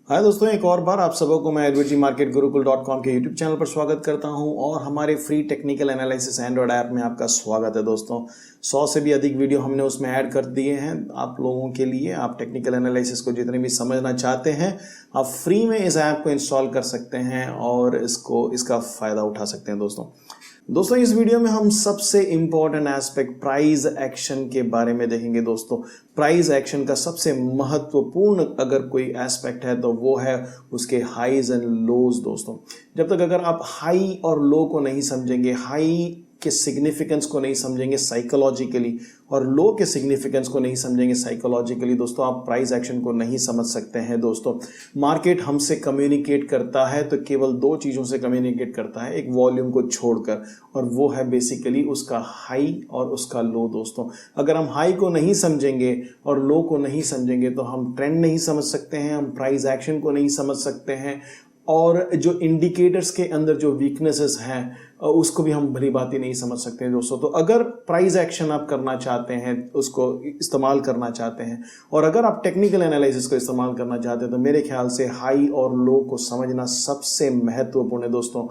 हाय दोस्तों, एक और बार आप सबों को मैं एडवर्टी मार्केट गुरुकुल.com के यूट्यूब चैनल पर स्वागत करता हूं और हमारे free technical analysis Android app में आपका स्वागत है। दोस्तों 100 से भी अधिक वीडियो हमने उसमें ऐड कर दिए हैं आप लोगों के लिए। आप टेक्निकल एनालिसिस को जितने भी समझना चाहते हैं आप फ्री में इस ऐप को इंस्टॉल कर सकते हैं और इसका फ़ायदा उठा सकते हैं। दोस्तों इस वीडियो में हम सबसे इम्पोर्टेंट एस्पेक्ट प्राइस एक्शन के बारे में देखेंगे। दोस्तों प्राइस एक्शन का सबसे महत्वपूर्ण अगर कोई एस्पेक्ट है तो वो है उसके हाईज एंड लोज। दोस्तों जब तक अगर आप हाई और लो को नहीं समझेंगे, हाई के सिग्निफिकेंस को नहीं समझेंगे साइकोलॉजिकली और लो के सिग्निफिकेंस को नहीं समझेंगे साइकोलॉजिकली, दोस्तों आप प्राइस एक्शन को नहीं समझ सकते हैं। दोस्तों मार्केट हमसे कम्युनिकेट करता है तो केवल दो चीज़ों से कम्युनिकेट करता है, एक वॉल्यूम को छोड़कर, और वो है बेसिकली उसका हाई और उसका लो। दोस्तों अगर हम हाई को नहीं समझेंगे और लो को नहीं समझेंगे तो हम ट्रेंड नहीं समझ सकते हैं, हम प्राइस एक्शन को नहीं समझ सकते हैं और जो इंडिकेटर्स के अंदर जो वीकनेसेस हैं उसको भी हम भली बात ही नहीं समझ सकते हैं। दोस्तों तो अगर प्राइस एक्शन आप करना चाहते हैं, उसको इस्तेमाल करना चाहते हैं और अगर आप टेक्निकल एनालिसिस को इस्तेमाल करना चाहते हैं तो मेरे ख्याल से हाई और लो को समझना सबसे महत्वपूर्ण है। दोस्तों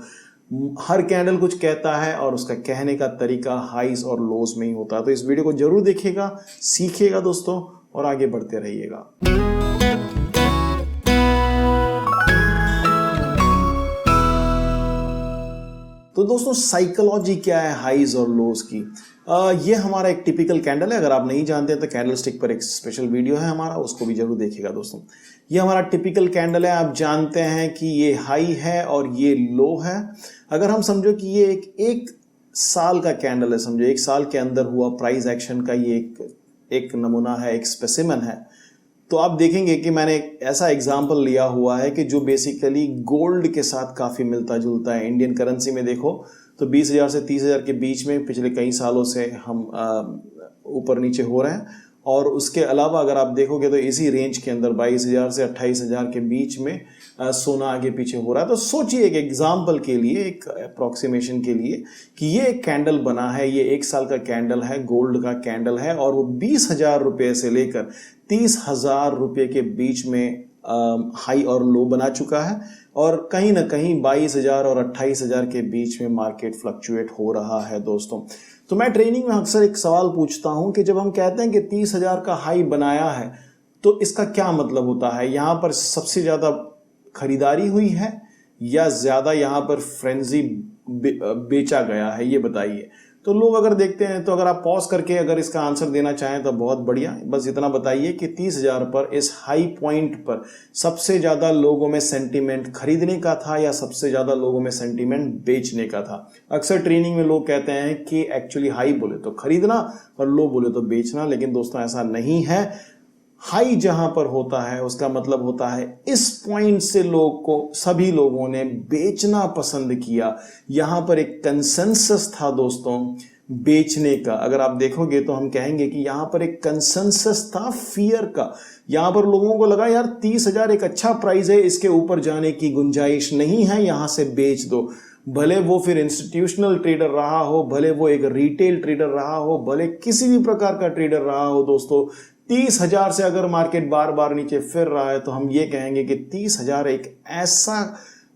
हर कैंडल कुछ कहता है और उसका कहने का तरीका हाईज और लोज में ही होता है। तो इस वीडियो को जरूर देखिएगा, सीखिएगा दोस्तों और आगे बढ़ते रहिएगा। तो दोस्तों साइकोलॉजी क्या है हाईज और लोज की? ये हमारा एक टिपिकल कैंडल है। अगर आप नहीं जानते तो कैंडल स्टिक पर एक स्पेशल वीडियो है हमारा, उसको भी जरूर देखिएगा। दोस्तों ये हमारा टिपिकल कैंडल है। आप जानते हैं कि ये हाई है और ये लो है। अगर हम समझो कि ये एक साल का कैंडल है, समझो एक साल के अंदर हुआ प्राइस एक्शन का ये एक नमूना है, एक स्पेसिमन है, तो आप देखेंगे कि मैंने ऐसा एग्जाम्पल लिया हुआ है कि जो बेसिकली गोल्ड के साथ काफ़ी मिलता जुलता है। इंडियन करेंसी में देखो तो 20,000 से 30,000 के बीच में पिछले कई सालों से हम ऊपर नीचे हो रहे हैं और उसके अलावा अगर आप देखोगे तो इसी रेंज के अंदर 22,000 से 28,000 के बीच में सोना आगे पीछे हो रहा है। तो सोचिए एक एग्जाम्पल के लिए, एक अप्रोक्सीमेशन के लिए कि ये एक कैंडल बना है, ये एक साल का कैंडल है, गोल्ड का कैंडल है और वो 20,000 रुपये से लेकर 30,000 रुपये के बीच में हाई और लो बना चुका है और कहीं ना कहीं 22,000 और 28,000 के बीच में मार्केट फ्लक्चुएट हो रहा है। दोस्तों तो मैं ट्रेनिंग में अक्सर एक सवाल पूछता हूं कि जब हम कहते हैं कि 30,000 का हाई बनाया है तो इसका क्या मतलब होता है? यहां पर सबसे ज्यादा खरीदारी हुई है या ज्यादा यहां पर फ्रेंजी बेचा गया है, ये बताइए। तो लोग अगर देखते हैं तो अगर आप पॉज करके अगर इसका आंसर देना चाहें तो बहुत बढ़िया, बस इतना बताइए कि 30,000 पर इस हाई पॉइंट पर सबसे ज्यादा लोगों में सेंटीमेंट खरीदने का था या सबसे ज्यादा लोगों में सेंटीमेंट बेचने का था? अक्सर ट्रेनिंग में लोग कहते हैं कि एक्चुअली हाई बोले तो खरीदना और लो बोले तो बेचना, लेकिन दोस्तों ऐसा नहीं है। हाई जहां पर होता है उसका मतलब होता है इस पॉइंट से सभी लोगों ने बेचना पसंद किया। यहां पर एक कंसेंसस था दोस्तों बेचने का। अगर आप देखोगे तो हम कहेंगे कि यहां पर एक कंसेंसस था फियर का। यहां पर लोगों को लगा यार 30,000 एक अच्छा प्राइस है, इसके ऊपर जाने की गुंजाइश नहीं है, यहां से बेच दो। भले वो फिर इंस्टीट्यूशनल ट्रेडर रहा हो, भले वो एक रिटेल ट्रेडर रहा हो, भले किसी भी प्रकार का ट्रेडर रहा हो, दोस्तों 30,000 से अगर मार्केट बार बार नीचे फिर रहा है तो हम ये कहेंगे कि 30,000 एक ऐसा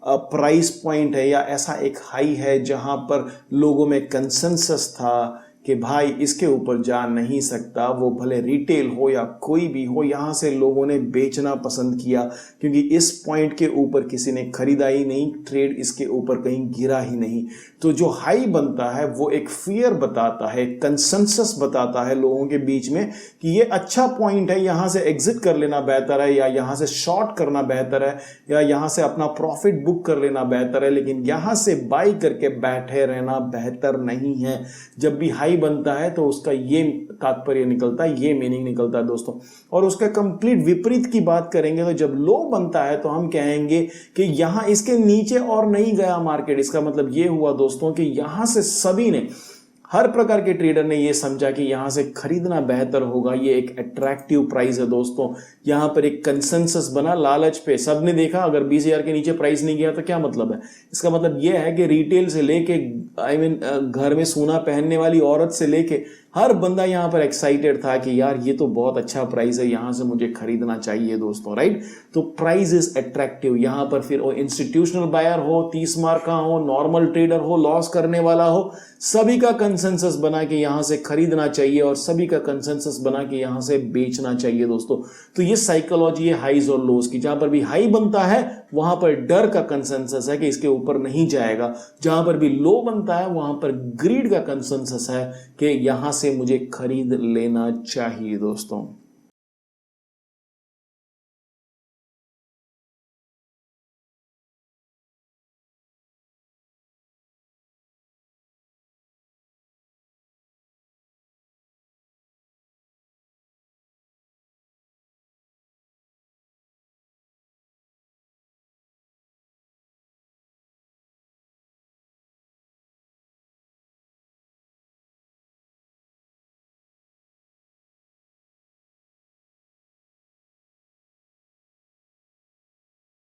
प्राइस पॉइंट है या ऐसा एक हाई है जहां पर लोगों में कंसेंसस था कि भाई इसके ऊपर जा नहीं सकता। वो भले रिटेल हो या कोई भी हो, यहां से लोगों ने बेचना पसंद किया क्योंकि इस पॉइंट के ऊपर किसी ने खरीदा ही नहीं, ट्रेड इसके ऊपर कहीं गिरा ही नहीं। तो जो हाई बनता है वो एक फियर बताता है, कंसेंसस बताता है लोगों के बीच में कि ये अच्छा पॉइंट है, यहां से एग्जिट कर लेना बेहतर है या यहां से शॉर्ट करना बेहतर है या यहां से अपना प्रॉफिट बुक कर लेना बेहतर है, लेकिन यहां से बाई करके बैठे रहना बेहतर नहीं है। जब भी हाई बनता है तो उसका ये तात्पर्य निकलता है, ये मीनिंग निकलता है दोस्तों। और उसका कंप्लीट विपरीत की बात करेंगे तो जब लो बनता है तो हम कहेंगे कि यहां इसके नीचे और नहीं गया मार्केट। इसका मतलब ये हुआ दोस्तों कि यहां से सभी ने, हर प्रकार के ट्रेडर ने ये समझा कि यहां से खरीदना बेहतर होगा, ये एक अट्रैक्टिव प्राइस है दोस्तों। यहां पर एक कंसेंसस बना लालच पे, सबने देखा अगर 20,000 के नीचे प्राइस नहीं गया तो क्या मतलब है? इसका मतलब ये है कि रिटेल से लेके घर में सोना पहनने वाली औरत से लेके हर बंदा यहाँ पर एक्साइटेड था कि यार ये तो बहुत अच्छा प्राइस है, यहाँ से मुझे खरीदना चाहिए दोस्तों, राइट। तो प्राइस इज अट्रैक्टिव। यहाँ पर फिर इंस्टीट्यूशनल बायर हो, 30 मार्क का हो, नॉर्मल ट्रेडर हो, लॉस करने वाला हो, सभी का कंसेंसस बना के यहाँ से खरीदना चाहिए और सभी का कंसेंसस बना के यहाँ से बेचना चाहिए दोस्तों। तो ये साइकोलॉजी है हाईज और लोज की। जहां पर भी हाई बनता है वहां पर डर का कंसेंसस है कि इसके ऊपर नहीं जाएगा, जहां पर भी लो बनता है वहां पर ग्रीड का कंसेंसस है कि यहां से मुझे खरीद लेना चाहिए दोस्तों।